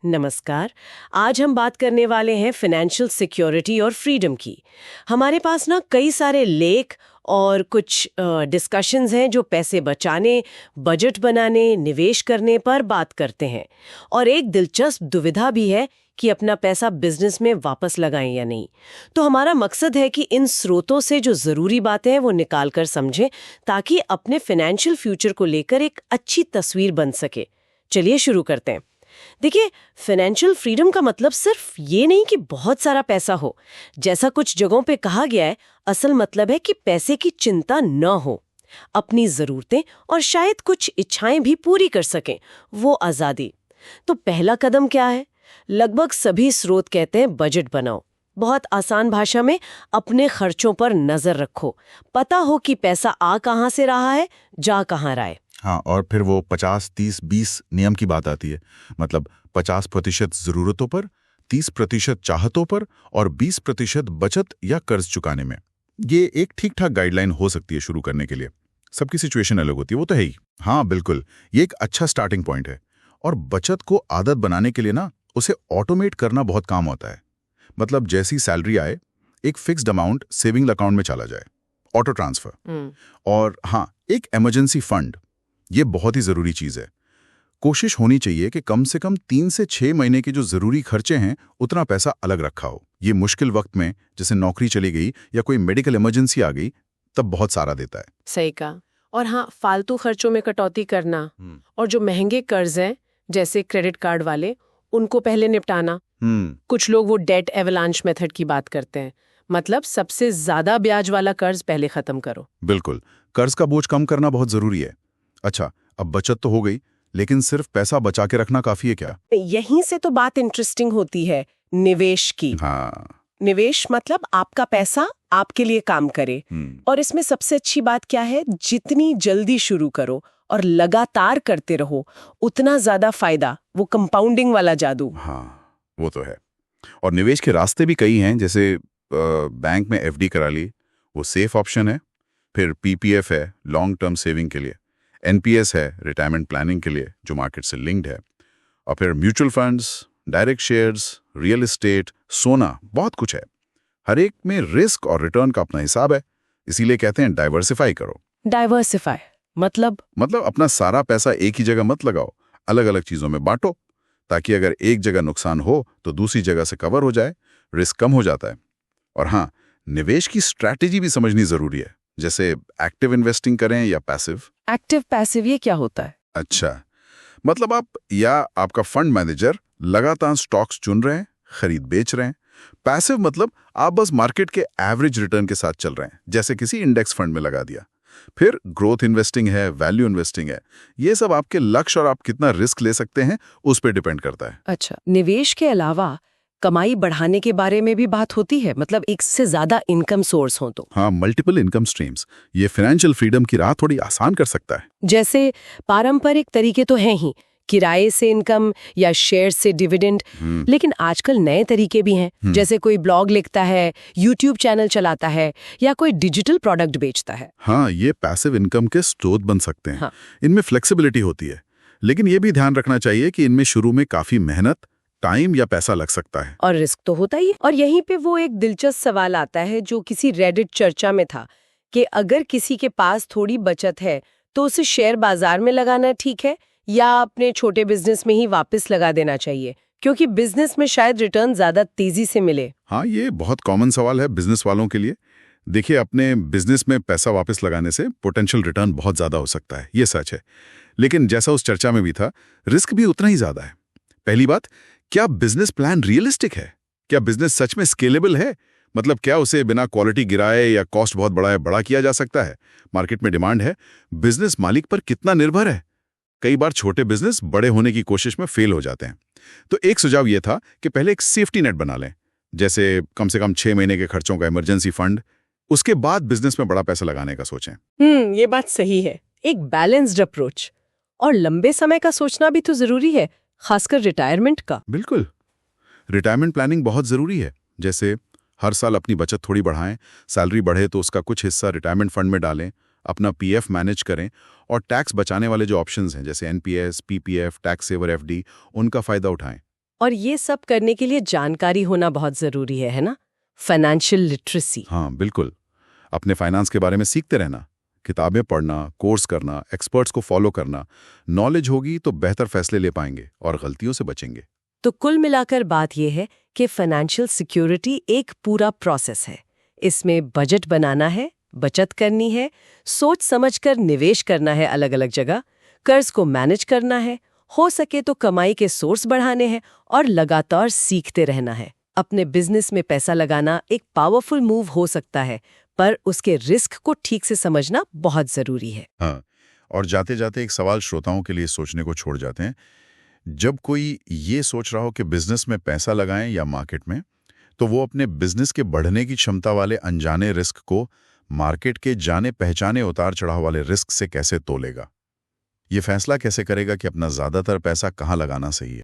नमस्कार। आज हम बात करने वाले हैं फाइनेंशियल सिक्योरिटी और फ्रीडम की। हमारे पास ना कई सारे लेख और कुछ डिस्कशंस हैं जो पैसे बचाने, बजट बनाने, निवेश करने पर बात करते हैं। और एक दिलचस्प दुविधा भी है कि अपना पैसा बिजनेस में वापस लगाएं या नहीं। तो हमारा मकसद है कि इन स्रोतों से जो ज़रूरी बातें हैं वो निकाल कर समझें, ताकि अपने फाइनेंशियल फ्यूचर को लेकर एक अच्छी तस्वीर बन सके। चलिए शुरू करते हैं। देखिए, फाइनेंशियल फ्रीडम का मतलब सिर्फ ये नहीं कि बहुत सारा पैसा हो। जैसा कुछ जगहों पे कहा गया है, असल मतलब है कि पैसे की चिंता न हो, अपनी ज़रूरतें और शायद कुछ इच्छाएं भी पूरी कर सकें, वो आज़ादी। तो पहला कदम क्या है? लगभग सभी स्रोत कहते हैं बजट बनाओ। बहुत आसान भाषा में, अपने खर्चों पर नज़र रखो, पता हो कि पैसा आ कहाँ से रहा है, जा कहाँ रहा है। हाँ, और फिर वो 50-30-20 नियम की बात आती है। मतलब 50% जरूरतों पर, 30% चाहतों पर और 20% बचत या कर्ज चुकाने में। ये एक ठीक ठाक गाइडलाइन हो सकती है शुरू करने के लिए। सबकी सिचुएशन अलग होती है, वो तो है ही। हाँ बिल्कुल, ये एक अच्छा स्टार्टिंग पॉइंट है। और बचत को आदत बनाने के लिए ना, उसे ऑटोमेट करना बहुत काम होता है। मतलब जैसी सैलरी आए, एक फिक्स्ड अमाउंट सेविंग अकाउंट में चला जाए, ऑटो ट्रांसफर। और हाँ, एक इमरजेंसी फंड, ये बहुत ही जरूरी चीज है। कोशिश होनी चाहिए कि कम से कम 3 से 6 महीने के जो जरूरी खर्चे हैं, उतना पैसा अलग रखा हो। ये मुश्किल वक्त में, जैसे नौकरी चली गई या कोई मेडिकल इमरजेंसी आ गई, तब बहुत सारा देता है। सही कहा। और हाँ, फालतू खर्चों में कटौती करना और जो महंगे कर्ज हैं, जैसे क्रेडिट कार्ड वाले, उनको पहले निपटाना। कुछ लोग वो डेट एवलांच मेथड की बात करते हैं। मतलब सबसे ज्यादा ब्याज वाला कर्ज पहले खत्म करो। बिल्कुल, कर्ज का बोझ कम करना बहुत जरूरी है। अच्छा, अब बचत तो हो गई, लेकिन सिर्फ पैसा बचा के रखना काफी है क्या? यहीं से तो बात इंटरेस्टिंग होती है, निवेश की। हाँ। निवेश मतलब आपका पैसा आपके लिए काम करे। और इसमें सबसे अच्छी बात क्या है? जितनी जल्दी शुरू करो और लगातार करते रहो, उतना ज्यादा फायदा। वो कंपाउंडिंग वाला जादू। हाँ, वो तो है। और निवेश के रास्ते भी कई हैं, जैसे बैंक में एफडी करा ली, वो सेफ ऑप्शन है। फिर पीपीएफ है, लॉन्ग टर्म सेविंग के लिए। एनपीएस है, रिटायरमेंट प्लानिंग के लिए, जो मार्केट से लिंक्ड है। और फिर mutual funds, direct shares, real estate, सोना, बहुत कुछ है। हर एक में रिस्क और रिटर्न का अपना हिसाब है। इसीलिए कहते हैं डाइवर्सिफाई करो। डाइवर्सिफाई मतलब अपना सारा पैसा एक ही जगह मत लगाओ, अलग अलग चीजों में बांटो, ताकि अगर एक जगह नुकसान हो तो दूसरी जगह से कवर हो जाए, रिस्क कम हो जाता है। और हाँ, निवेश की स्ट्रैटेजी भी समझनी जरूरी है, जैसे एक्टिव इन्वेस्टिंग करें या पैसिव। एक्टिव पैसिव ये क्या होता है? अच्छा, मतलब आप या आपका फंड मैनेजर लगातार स्टॉक्स चुन रहे हैं, खरीद बेच रहे हैं। पैसिव मतलब आप बस मार्केट के एवरेज रिटर्न के साथ चल रहे हैं, जैसे किसी इंडेक्स फंड में लगा दिया। फिर ग्रोथ इन्वेस्टिंग है, वैल्यू इन्वेस्टिंग है। ये सब आपके लक्ष्य और आप कितना रिस्क ले सकते हैं उस पर डिपेंड करता है। अच्छा, निवेश के अलावा कमाई बढ़ाने के बारे में भी बात होती है, मतलब एक से ज्यादा इनकम सोर्स हो तो? हाँ, मल्टीपल इनकम स्ट्रीम्स, ये फाइनेंशियल फ्रीडम की राह थोड़ी आसान कर सकता है। जैसे पारंपरिक तरीके तो हैं ही, किराए से इनकम या शेयर से डिविडेंड। लेकिन आजकल नए तरीके भी हैं, जैसे कोई ब्लॉग लिखता है, यूट्यूब चैनल चलाता है या कोई डिजिटल प्रोडक्ट बेचता है। हाँ, ये पैसिव इनकम के स्रोत बन सकते हैं। हाँ। इनमें फ्लेक्सिबिलिटी होती है, लेकिन ये भी ध्यान रखना चाहिए कि इनमें शुरू में काफी मेहनत, टाइम या पैसा लग सकता है। और रिस्क तो होता ही। और यहीं पे वो एक दिलचस्प सवाल आता है जो किसी रेडिट चर्चा में था, कि अगर किसी के पास थोड़ी बचत है तो उसे शेयर बाजार में लगाना ठीक है या अपने छोटे बिजनेस में ही वापस लगा देना चाहिए, क्योंकि बिजनेस में शायद रिटर्न ज्यादा तेजी से मिले। हाँ, ये बहुत कॉमन सवाल है बिजनेस वालों के लिए। देखिए, अपने बिजनेस में पैसा वापस लगाने से पोटेंशियल रिटर्न बहुत ज्यादा हो सकता है, ये सच है। लेकिन जैसा उस चर्चा में भी था, रिस्क भी उतना ही ज्यादा है। पहली बात, क्या बिजनेस प्लान रियलिस्टिक है? क्या बिजनेस सच में स्केलेबल है? मतलब क्या उसे बिना क्वालिटी गिराए या कॉस्ट बहुत बड़ा किया जा सकता है? मार्केट में डिमांड है, बिजनेस मालिक पर कितना निर्भर है? कई बार छोटे बिजनेस बड़े होने की कोशिश में फेल हो जाते हैं। तो एक सुझाव यह था कि पहले एक सेफ्टी नेट बना लें, जैसे कम से कम 6 महीने के खर्चों का इमरजेंसी फंड। उसके बाद बिजनेस में बड़ा पैसा लगाने का सोचें। ये बात सही है, एक बैलेंस्ड अप्रोच। और लंबे समय का सोचना भी तो जरूरी है, खासकर रिटायरमेंट का। बिल्कुल, रिटायरमेंट प्लानिंग बहुत जरूरी है। जैसे हर साल अपनी बचत थोड़ी बढ़ाएं, सैलरी बढ़े तो उसका कुछ हिस्सा रिटायरमेंट फंड में डालें, अपना पीएफ मैनेज करें और टैक्स बचाने वाले जो ऑप्शंस हैं, जैसे NPS, PPF, tax saver FD, उनका फायदा उठाएं। और ये सब करने के लिए जानकारी होना बहुत जरूरी है ना? Financial literacy. हाँ बिल्कुल। अपने फाइनेंस के बारे में सीखते रहना, किताबें पढ़ना, कोर्स करना, एक्सपर्ट्स को फॉलो करना। नॉलेज होगी तो बेहतर फैसले ले पाएंगे और गलतियों से बचेंगे। तो कुल मिलाकर बात यह है कि फाइनेंशियल सिक्योरिटी एक पूरा प्रोसेस है। इसमें बजट बनाना है, बचत करनी है, सोच समझकर निवेश करना है अलग अलग जगह, कर्ज को मैनेज करना है, हो सके तो कमाई के सोर्स बढ़ाने हैं और लगातार सीखते रहना है। अपने बिजनेस में पैसा लगाना एक पावरफुल मूव हो सकता है, पर उसके रिस्क को ठीक से समझना बहुत जरूरी है। हाँ, और जाते जाते एक सवाल श्रोताओं के लिए सोचने को छोड़ जाते हैं। जब कोई ये सोच रहा हो कि बिजनेस में पैसा लगाएं या मार्केट में, तो वो अपने बिजनेस के बढ़ने की क्षमता वाले अनजाने रिस्क को मार्केट के जाने पहचाने उतार चढ़ाव वाले रिस्क से कैसे तोलेगा? ये फैसला कैसे करेगा कि अपना ज्यादातर पैसा कहाँ लगाना सही है?